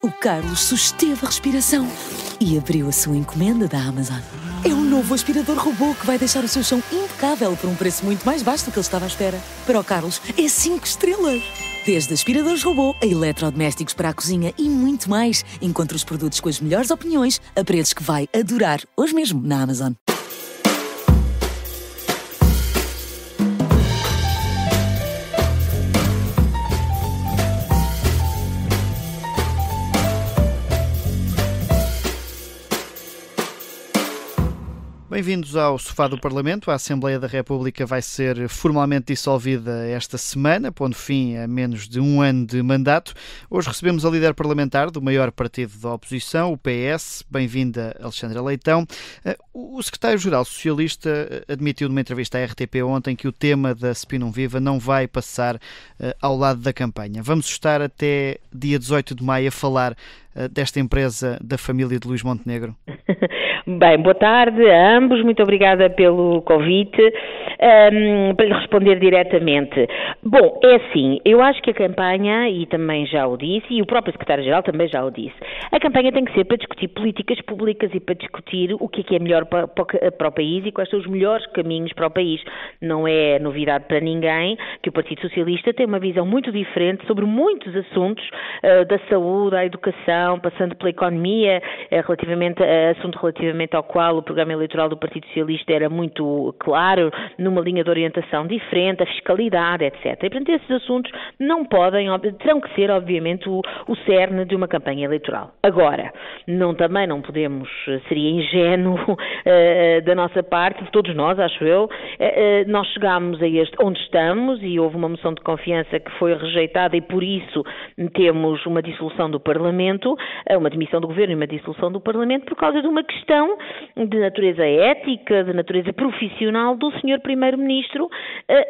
O Carlos susteve a respiração e abriu a sua encomenda da Amazon. É um novo aspirador robô que vai deixar o seu chão impecável por um preço muito mais baixo do que ele estava à espera. Para o Carlos, é 5 estrelas. Desde aspiradores robô a eletrodomésticos para a cozinha e muito mais. Encontre os produtos com as melhores opiniões a preços que vai adorar hoje mesmo na Amazon. Bem-vindos ao Sofá do Parlamento. A Assembleia da República vai ser formalmente dissolvida esta semana, pondo fim a menos de um ano de mandato. Hoje recebemos a líder parlamentar do maior partido da oposição, o PS. Bem-vinda, Alexandra Leitão. O secretário-geral socialista admitiu numa entrevista à RTP ontem que o tema da Spinum Viva não vai passar ao lado da campanha. Vamos estar até dia 18 de maio a falar desta empresa da família de Luís Montenegro. Bem, boa tarde a ambos, muito obrigada pelo convite. Para lhe responder diretamente. Bom, é assim, eu acho que a campanha, e também já o disse, e o próprio secretário-geral também já o disse, a campanha tem que ser para discutir políticas públicas e para discutir o que é melhor para o país e quais são os melhores caminhos para o país. Não é novidade para ninguém que o Partido Socialista tem uma visão muito diferente sobre muitos assuntos, da saúde, à educação, passando pela economia, assunto relativamente ao qual o programa eleitoral do Partido Socialista era muito claro, numa linha de orientação diferente, a fiscalidade, etc. E, portanto, esses assuntos terão que ser, obviamente, o cerne de uma campanha eleitoral. Agora, também não podemos, seria ingênuo da nossa parte, de todos nós, acho eu, nós chegámos a onde estamos e houve uma moção de confiança que foi rejeitada e, por isso, temos uma dissolução do Parlamento, uma demissão do Governo e uma dissolução do Parlamento por causa de uma questão de natureza ética, de natureza profissional do Sr. Primeiro-Ministro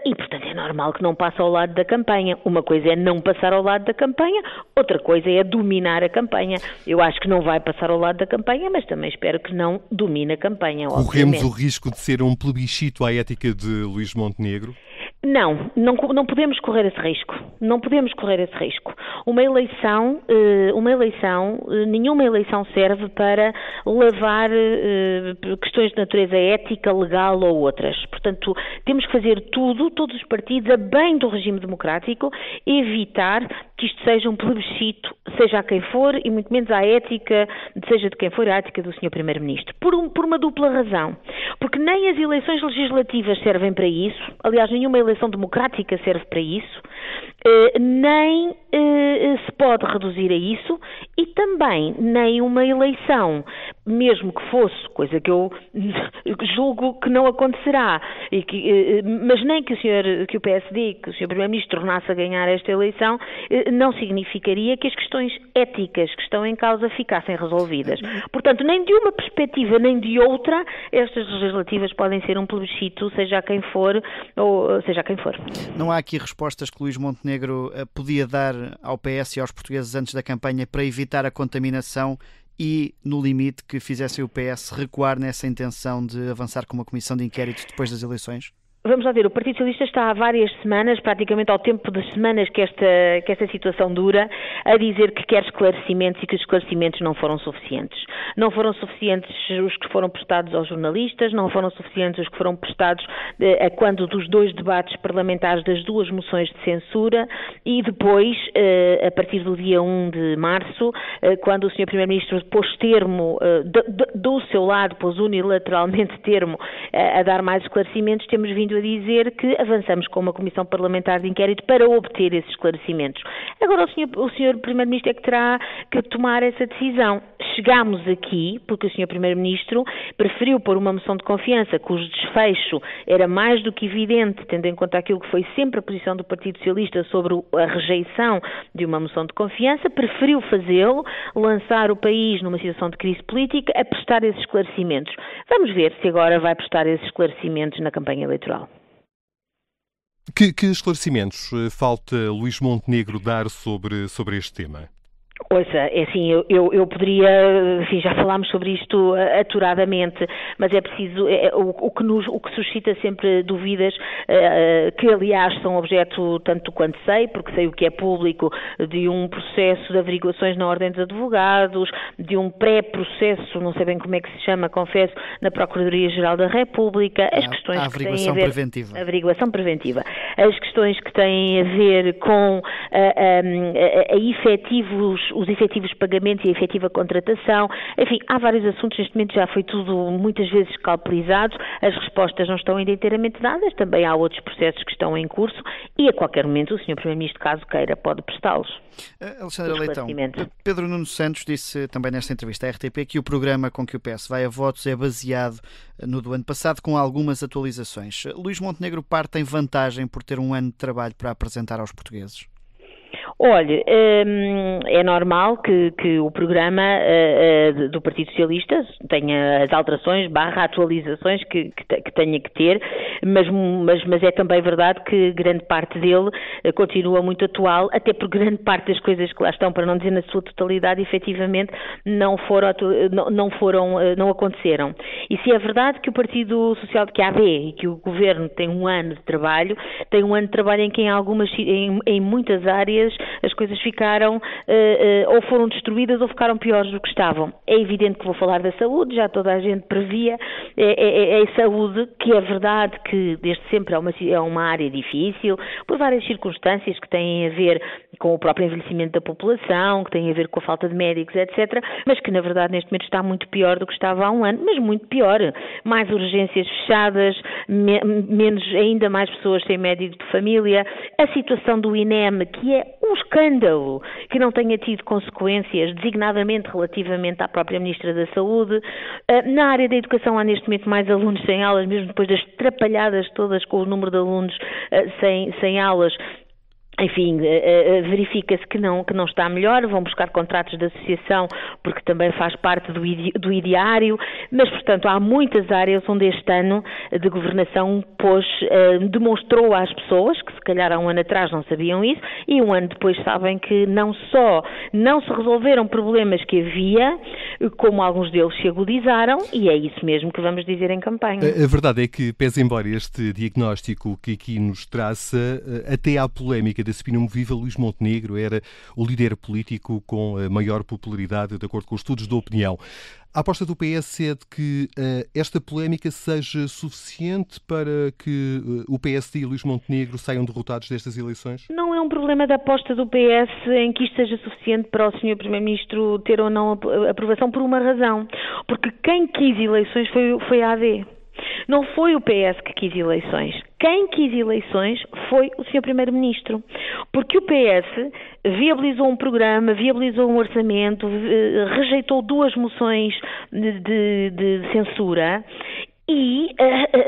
e, portanto, é normal que não passe ao lado da campanha. Uma coisa é não passar ao lado da campanha, outra coisa é dominar a campanha. Eu acho que não vai passar ao lado da campanha, mas também espero que não domine a campanha. Corremos o risco de ser um plebiscito à ética de Luís Montenegro? Não podemos correr esse risco. Não podemos correr esse risco. Nenhuma eleição serve para levar questões de natureza ética, legal ou outras. Portanto, temos que fazer todos os partidos, a bem do regime democrático, evitar que isto seja um plebiscito, seja a quem for, e muito menos à ética, seja de quem for, a ética do Sr. Primeiro-Ministro. Por uma dupla razão. Porque nem as eleições legislativas servem para isso, aliás, nenhuma eleição democrática serve para isso, nem se pode reduzir a isso, e também nem uma eleição, mesmo que fosse, coisa que eu julgo que não acontecerá, mas nem que o PSD, que o Sr. Primeiro-Ministro tornasse a ganhar esta eleição, não significaria que as questões éticas que estão em causa ficassem resolvidas. Portanto, nem de uma perspectiva nem de outra, estas legislativas podem ser um plebiscito, seja a quem for, ou seja a quem for. Não há aqui respostas que Luís Montenegro podia dar ao PS e aos portugueses antes da campanha para evitar a contaminação e, no limite, que fizessem o PS recuar nessa intenção de avançar com uma comissão de inquérito depois das eleições? Vamos lá ver, o Partido Socialista está há várias semanas, praticamente ao tempo das semanas que esta situação dura, a dizer que quer esclarecimentos e que os esclarecimentos não foram suficientes. Não foram suficientes os que foram prestados aos jornalistas, não foram suficientes os que foram prestados a quando dos 2 debates parlamentares das 2 moções de censura e depois, a partir do dia 1 de março, quando o Sr. Primeiro-Ministro pôs termo, do seu lado, pôs unilateralmente termo a dar mais esclarecimentos, temos vindo a dizer que avançamos com uma comissão parlamentar de inquérito para obter esses esclarecimentos. Agora o Sr. Primeiro-Ministro é que terá que tomar essa decisão. Chegámos aqui porque o Sr. Primeiro-Ministro preferiu pôr uma moção de confiança cujo desfecho era mais do que evidente, tendo em conta aquilo que foi sempre a posição do Partido Socialista sobre a rejeição de uma moção de confiança, preferiu fazê-lo, lançar o país numa situação de crise política, a prestar esses esclarecimentos. Vamos ver se agora vai prestar esses esclarecimentos na campanha eleitoral. Que esclarecimentos falta Luís Montenegro dar sobre este tema? Ouça, é assim, eu poderia, enfim, já falámos sobre isto aturadamente, mas é preciso, o que suscita sempre dúvidas, que aliás são objeto, tanto quanto sei, porque sei o que é público, de um processo de averiguações na Ordem dos Advogados, de um pré-processo, não sei bem como é que se chama, confesso, na Procuradoria-Geral da República, as questões a averiguação que têm a ver, preventiva. Averiguação preventiva, as questões que têm a ver com os efetivos pagamentos e a efetiva contratação, enfim, há vários assuntos, neste momento já foi tudo muitas vezes calculizado, as respostas não estão ainda inteiramente dadas, também há outros processos que estão em curso e a qualquer momento o Sr. Primeiro-Ministro, caso queira, pode prestá-los. Alexandra Leitão, Pedro Nuno Santos disse também nesta entrevista à RTP que o programa com que o PS vai a votos é baseado no do ano passado, com algumas atualizações. Luís Montenegro parte em vantagem por ter um ano de trabalho para apresentar aos portugueses? Olha, é normal que o programa do Partido Socialista tenha as alterações / atualizações que tenha que ter, mas é também verdade que grande parte dele continua muito atual, até porque grande parte das coisas que lá estão, para não dizer na sua totalidade, efetivamente não aconteceram. E se é verdade que o Partido Social, que a AD e que o Governo tem um ano de trabalho, em que em muitas áreas as coisas ficaram ou foram destruídas ou ficaram piores do que estavam. É evidente que vou falar da saúde, já toda a gente previa, é a saúde, que é verdade que desde sempre é uma área difícil, por várias circunstâncias que têm a ver com o próprio envelhecimento da população, que têm a ver com a falta de médicos, etc., mas que na verdade neste momento está muito pior do que estava há um ano, mas muito pior. Mais urgências fechadas, ainda mais pessoas sem médico de família, a situação do INEM, que é um escândalo, que não tenha tido consequências, designadamente relativamente à própria Ministra da Saúde. Na área da educação há neste momento mais alunos sem aulas, mesmo depois das trapalhadas todas com o número de alunos sem aulas. Enfim, verifica-se que não está melhor, vão buscar contratos de associação porque também faz parte do ideário, mas portanto há muitas áreas onde este ano de governação demonstrou às pessoas, que se calhar há um ano atrás não sabiam isso, e um ano depois sabem que não só não se resolveram problemas que havia, como alguns deles se agudizaram, e é isso mesmo que vamos dizer em campanha. A verdade é que, pese embora este diagnóstico que aqui nos traça, até à polémica da Opinião Viva, Luís Montenegro era o líder político com a maior popularidade, de acordo com os estudos da opinião. A aposta do PS é de que esta polémica seja suficiente para que o PSD e Luís Montenegro saiam derrotados destas eleições? Não é um problema da aposta do PS em que isto seja suficiente para o Sr. Primeiro-Ministro ter ou não aprovação, por uma razão. Porque quem quis eleições foi a AD. Não foi o PS que quis eleições. Quem quis eleições foi o Sr. Primeiro-Ministro. Porque o PS viabilizou um programa, viabilizou um orçamento, rejeitou 2 moções de censura e,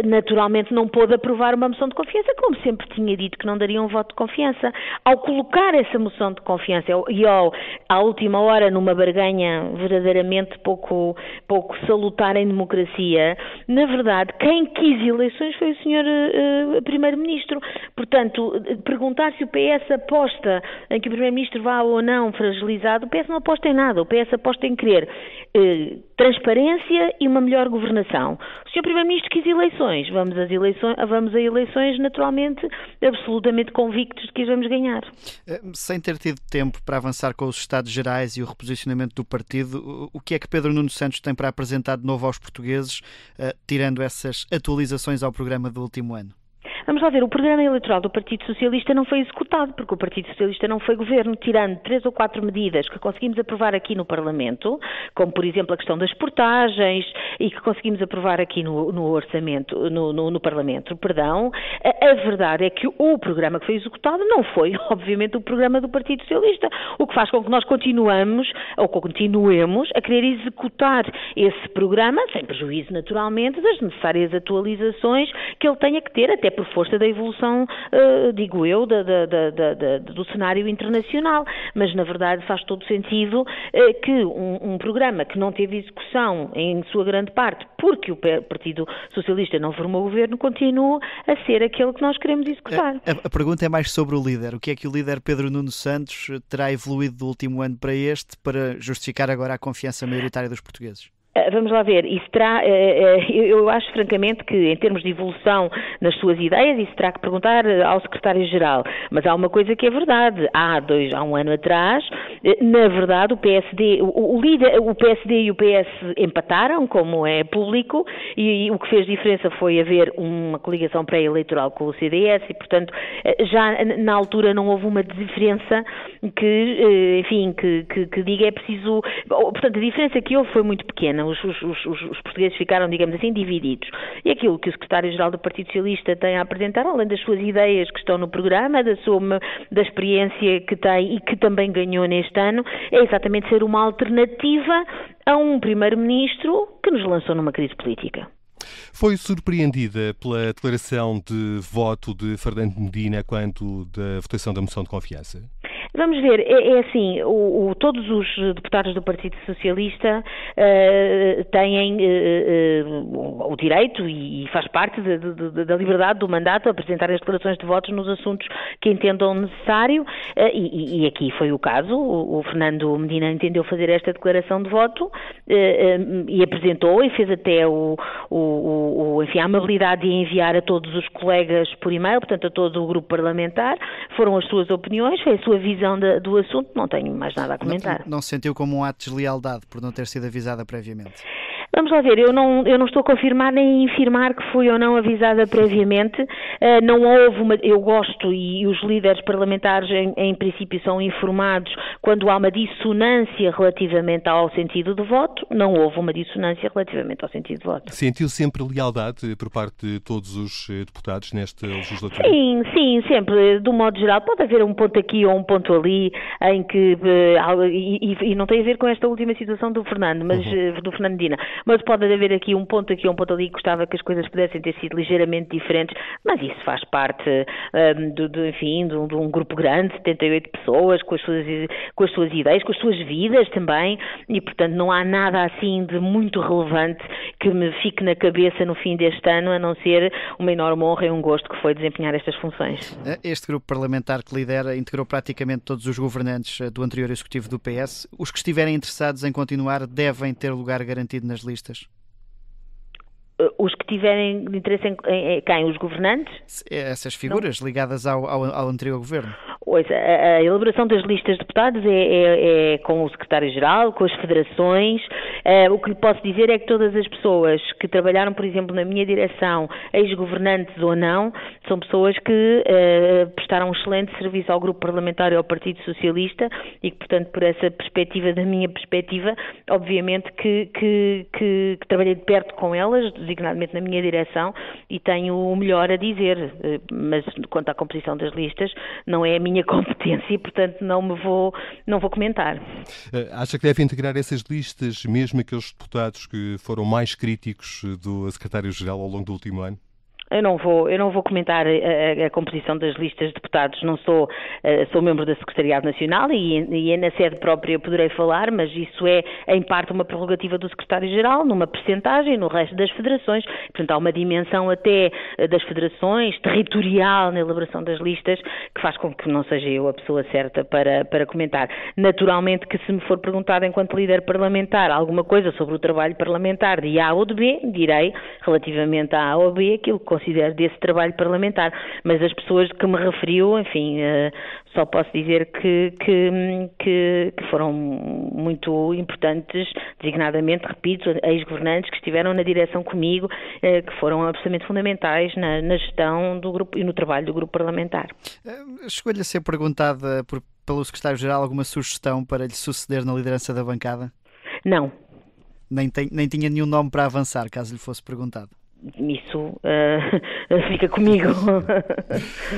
naturalmente, não pôde aprovar uma moção de confiança, como sempre tinha dito que não daria um voto de confiança. Ao colocar essa moção de confiança e à última hora, numa barganha verdadeiramente pouco salutar em democracia, na verdade, quem quis eleições foi o Sr. Primeiro-Ministro. Portanto, perguntar se o PS aposta em que o Primeiro-Ministro vá ou não fragilizado, o PS não aposta em nada. O PS aposta em querer transparência e uma melhor governação. O Sr. Primeiro-Ministro quis eleições. Vamos a eleições, naturalmente, absolutamente convictos de que as vamos ganhar. Sem ter tido tempo para avançar com os Estados Gerais e o reposicionamento do partido, o que é que Pedro Nuno Santos tem para apresentar de novo aos portugueses, tirando essas atualizações ao programa do último ano? Vamos lá ver, o programa eleitoral do Partido Socialista não foi executado, porque o Partido Socialista não foi governo, tirando 3 ou 4 medidas que conseguimos aprovar aqui no Parlamento, como por exemplo a questão das portagens, e que conseguimos aprovar aqui no orçamento, no Parlamento, perdão. A verdade é que o programa que foi executado não foi, obviamente, o programa do Partido Socialista, o que faz com que nós continuemos a querer executar esse programa, sem prejuízo naturalmente das necessárias atualizações que ele tenha que ter, até por força da evolução, digo eu, do cenário internacional. Mas, na verdade, faz todo sentido que um programa que não teve execução, em sua grande parte, porque o Partido Socialista não formou o governo, continue a ser aquele que nós queremos executar. A pergunta é mais sobre o líder. O que é que o líder Pedro Nuno Santos terá evoluído do último ano para este para justificar agora a confiança maioritária dos portugueses? Vamos lá ver, isso terá, eu acho francamente que em termos de evolução nas suas ideias, isso terá que perguntar ao secretário-geral, mas há uma coisa que é verdade, há um ano atrás, na verdade o PSD, o PSD e o PS empataram, como é público, e o que fez diferença foi haver uma coligação pré-eleitoral com o CDS e, portanto, já na altura não houve uma diferença que diga é preciso, portanto, a diferença que houve foi muito pequena. Os portugueses ficaram, digamos assim, divididos. E aquilo que o secretário-geral do Partido Socialista tem a apresentar, além das suas ideias que estão no programa, da experiência que tem e que também ganhou neste ano, é exatamente ser uma alternativa a um primeiro-ministro que nos lançou numa crise política. Foi surpreendida pela declaração de voto de Fernando Medina quanto da votação da moção de confiança? Vamos ver, é assim, todos os deputados do Partido Socialista têm o direito e faz parte da liberdade do mandato a apresentar as declarações de votos nos assuntos que entendam necessário e aqui foi o caso, o Fernando Medina entendeu fazer esta declaração de voto e apresentou e fez até a amabilidade de enviar a todos os colegas por e-mail, portanto a todo o grupo parlamentar, foram as suas opiniões, foi a sua visão do assunto, não tenho mais nada a comentar. Não se sentiu como um ato de deslealdade por não ter sido avisada previamente? Vamos lá ver, eu não estou a confirmar nem a infirmar que fui ou não avisada previamente, não houve eu gosto e os líderes parlamentares em princípio são informados quando há uma dissonância relativamente ao sentido de voto, não houve uma dissonância relativamente ao sentido de voto. Sentiu sempre lealdade por parte de todos os deputados nesta legislatura? Sim, sempre, de um modo geral, pode haver um ponto aqui ou um ponto ali em que, e não tem a ver com esta última situação do Fernando, mas do Fernando Medina, mas pode haver aqui um ponto ali, gostava que as coisas pudessem ter sido ligeiramente diferentes, mas isso faz parte de um grupo grande, 78 pessoas, com as suas ideias, com as suas vidas também, e portanto não há nada assim de muito relevante que me fique na cabeça no fim deste ano, a não ser uma enorme honra e um gosto que foi desempenhar estas funções. Este grupo parlamentar que lidera integrou praticamente todos os governantes do anterior executivo do PS. Os que estiverem interessados em continuar devem ter lugar garantido nas listas? Os que tiverem interesse em quem? Os governantes? Essas figuras ligadas ao anterior governo? A elaboração das listas de deputados é com o secretário-geral, com as federações. O que lhe posso dizer é que todas as pessoas que trabalharam, por exemplo, na minha direção, ex-governantes ou não, são pessoas que prestaram um excelente serviço ao grupo parlamentar e ao Partido Socialista e que, portanto, por essa perspectiva, da minha perspectiva, obviamente que trabalhei de perto com elas, designadamente na minha direção, e tenho o melhor a dizer, mas quanto à composição das listas, não é a minha competência e, portanto, não vou comentar. Acha que deve integrar essas listas, mesmo aqueles deputados que foram mais críticos do secretário-geral ao longo do último ano? Eu não vou comentar a composição das listas de deputados, não sou membro da Secretariado Nacional e na sede própria eu poderei falar, mas isso é em parte uma prerrogativa do Secretário-Geral, numa percentagem, no resto das federações, portanto há uma dimensão até das federações, territorial na elaboração das listas, que faz com que não seja eu a pessoa certa para comentar. Naturalmente que se me for perguntado enquanto líder parlamentar alguma coisa sobre o trabalho parlamentar de A ou de B, direi relativamente a A ou B aquilo que considero desse trabalho parlamentar, mas as pessoas que me referiu, enfim, só posso dizer que foram muito importantes, designadamente, repito, ex-governantes que estiveram na direção comigo, que foram absolutamente fundamentais na gestão do grupo e no trabalho do grupo parlamentar. Chegou-lhe a ser perguntada pelo secretário-geral alguma sugestão para lhe suceder na liderança da bancada? Não. Nem tinha nenhum nome para avançar, caso lhe fosse perguntado? Isso fica comigo.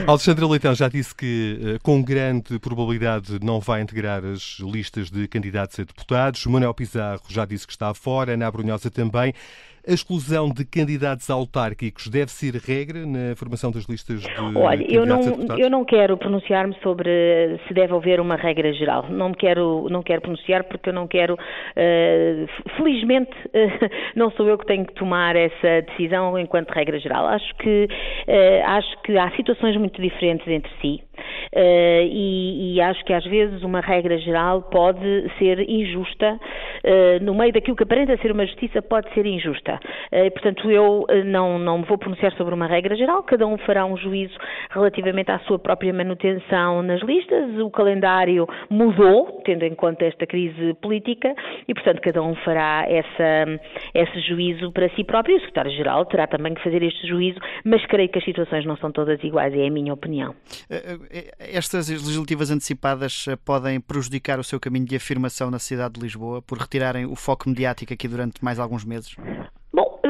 Alexandra Leitão já disse que com grande probabilidade não vai integrar as listas de candidatos a deputados. Manuel Pizarro já disse que está fora, Ana Abrunhosa também. A exclusão de candidatos autárquicos deve ser regra na formação das listas de Olha, candidatos a deputados? eu não quero pronunciar-me sobre se deve haver uma regra geral. Não quero pronunciar porque eu não quero, felizmente, não sou eu que tenho que tomar essa decisão enquanto regra geral. Acho que há situações muito diferentes entre si. E acho que às vezes uma regra geral pode ser injusta, no meio daquilo que aparenta ser uma justiça pode ser injusta. Portanto, eu não me vou pronunciar sobre uma regra geral, cada um fará um juízo relativamente à sua própria manutenção nas listas. O calendário mudou, tendo em conta esta crise política, e portanto cada um fará esse juízo para si próprio. E o secretário-geral terá também que fazer este juízo, mas creio que as situações não são todas iguais, é a minha opinião. Estas legislativas antecipadas podem prejudicar o seu caminho de afirmação na cidade de Lisboa por retirarem o foco mediático aqui durante mais alguns meses? Bom,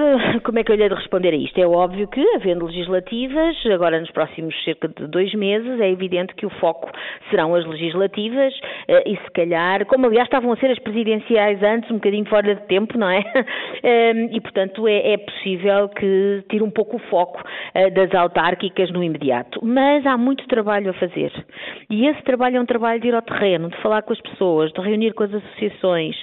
como é que eu lhe hei de responder a isto? É óbvio que, havendo legislativas, agora nos próximos cerca de 2 meses, é evidente que o foco serão as legislativas e se calhar, como aliás estavam a ser as presidenciais antes, um bocadinho fora de tempo, não é? E portanto é possível que tire um pouco o foco das autárquicas no imediato. Mas há muito trabalho a fazer. E esse trabalho é um trabalho de ir ao terreno, de falar com as pessoas, de reunir com as associações,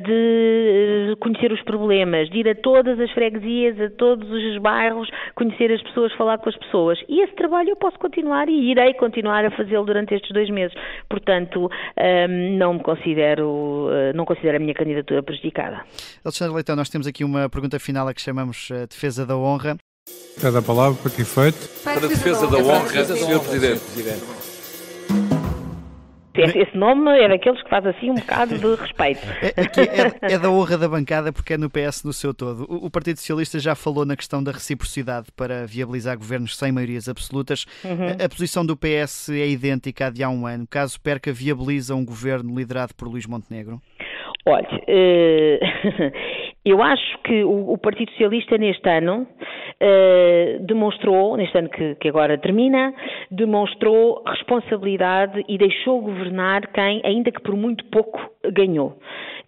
de conhecer os problemas, de ir a todas as freguesias, a todos os bairros, conhecer as pessoas, falar com as pessoas. E esse trabalho eu posso continuar e irei continuar a fazê-lo durante estes 2 meses. Portanto, não considero a minha candidatura prejudicada. Alexandre Leitão, nós temos aqui uma pergunta final a que chamamos Defesa da Honra. Cada palavra para que efeito? Para a defesa da honra, Sr. Presidente. Esse nome é daqueles que faz assim um bocado de respeito. É da honra da bancada porque é no PS no seu todo. O Partido Socialista já falou na questão da reciprocidade para viabilizar governos sem maiorias absolutas. A posição do PS é idêntica à de há um ano. Caso perca, viabiliza um governo liderado por Luís Montenegro? Olha, eu acho que o Partido Socialista neste ano demonstrou, neste ano que agora termina, demonstrou responsabilidade e deixou governar quem, ainda que por muito pouco, ganhou.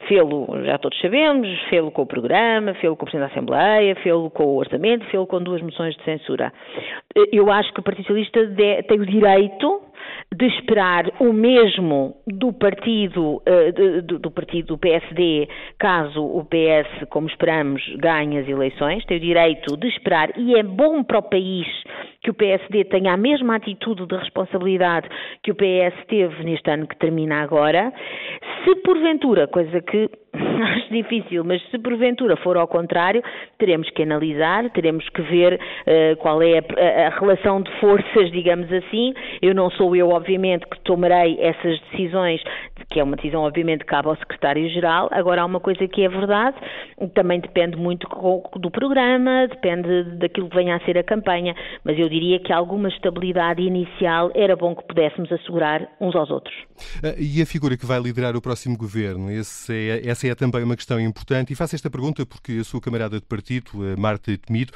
Fê-lo, já todos sabemos, fê-lo com o programa, fê-lo com o Presidente da Assembleia, fê-lo com o Orçamento, fê-lo com 2 moções de censura. Eu acho que o Partido Socialista tem o direito de esperar o mesmo do partido do PSD, caso o PS, como esperamos, ganhe as eleições. Tem o direito de esperar, e é bom para o país que o PSD tenha a mesma atitude de responsabilidade que o PS teve neste ano que termina agora. Se porventura, coisa que acho difícil, mas se porventura for ao contrário, teremos que analisar, teremos que ver qual é a relação de forças, digamos assim. Eu não sou eu, obviamente, que tomarei essas decisões, que é uma decisão, obviamente, que cabe ao Secretário-Geral. Agora, há uma coisa que é verdade, também depende muito do programa, depende daquilo que venha a ser a campanha, mas eu diria que alguma estabilidade inicial era bom que pudéssemos assegurar uns aos outros. E a figura que vai liderar o próximo governo? Essa é também uma questão importante, e faço esta pergunta porque a sua camarada de partido, Marta Temido,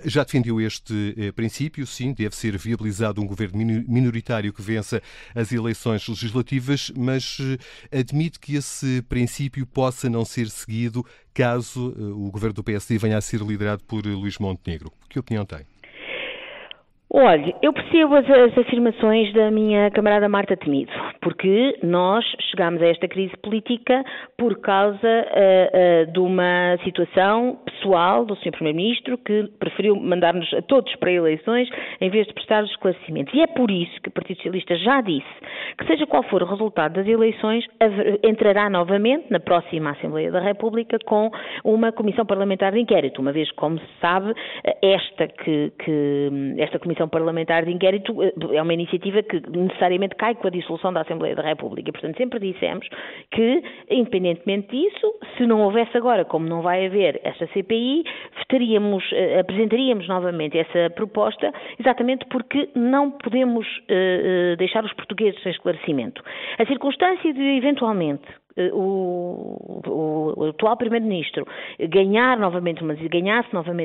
já defendeu este princípio. Sim, deve ser viabilizado um governo minoritário que vença as eleições legislativas, mas admite que esse princípio possa não ser seguido caso o governo do PSD venha a ser liderado por Luís Montenegro. Que opinião tem? Olha, eu percebo as afirmações da minha camarada Marta Temido, porque nós chegámos a esta crise política por causa de uma situação pessoal do Sr. Primeiro-Ministro, que preferiu mandar-nos a todos para eleições em vez de prestar os esclarecimentos. E é por isso que o Partido Socialista já disse que, seja qual for o resultado das eleições, entrará novamente na próxima Assembleia da República com uma Comissão Parlamentar de Inquérito, uma vez, como se sabe, esta Comissão Parlamentar de Inquérito é uma iniciativa que necessariamente cai com a dissolução da Assembleia da República. Portanto, sempre dissemos que, independentemente disso, se não houvesse agora, como não vai haver esta CPI, apresentaríamos novamente essa proposta, exatamente porque não podemos deixar os portugueses sem esclarecimento. A circunstância de, eventualmente, o atual Primeiro-Ministro ganhasse novamente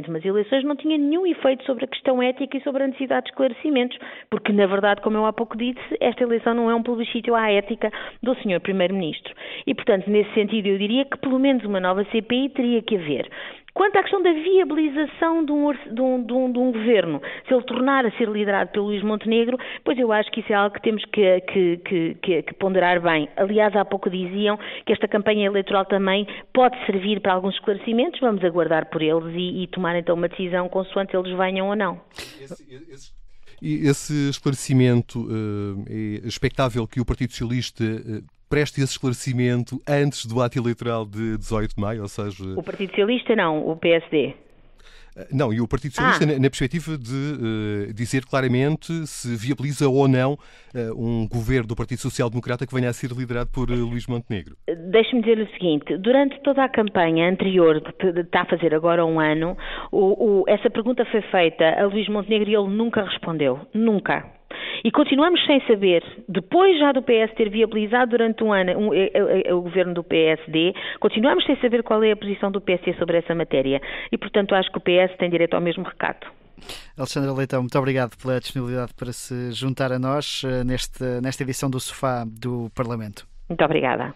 umas eleições não tinha nenhum efeito sobre a questão ética e sobre a necessidade de esclarecimentos, porque, na verdade, como eu há pouco disse, esta eleição não é um plebiscito à ética do Sr. Primeiro-Ministro. E, portanto, nesse sentido, eu diria que pelo menos uma nova CPI teria que haver. Quanto à questão da viabilização de um governo, se ele tornar a ser liderado pelo Luís Montenegro, pois eu acho que isso é algo que temos que ponderar bem. Aliás, há pouco diziam que esta campanha eleitoral também pode servir para alguns esclarecimentos, vamos aguardar por eles e tomar então uma decisão consoante eles venham ou não. Esse esclarecimento, é expectável que o Partido Socialista preste esse esclarecimento antes do ato eleitoral de 18 de maio, ou seja... O Partido Socialista não, o PSD. Não, e o Partido Socialista na perspectiva de dizer claramente se viabiliza ou não um governo do Partido Social Democrata que venha a ser liderado por Luís Montenegro. Deixe-me dizer o seguinte, durante toda a campanha anterior, que está a fazer agora um ano, essa pergunta foi feita a Luís Montenegro e ele nunca respondeu, nunca. E continuamos sem saber, depois já do PS ter viabilizado durante um ano o governo do PSD, continuamos sem saber qual é a posição do PSD sobre essa matéria. E, portanto, acho que o PS tem direito ao mesmo recado. Alexandra Leitão, muito obrigado pela disponibilidade para se juntar a nós nesta edição do Sofá do Parlamento. Muito obrigada.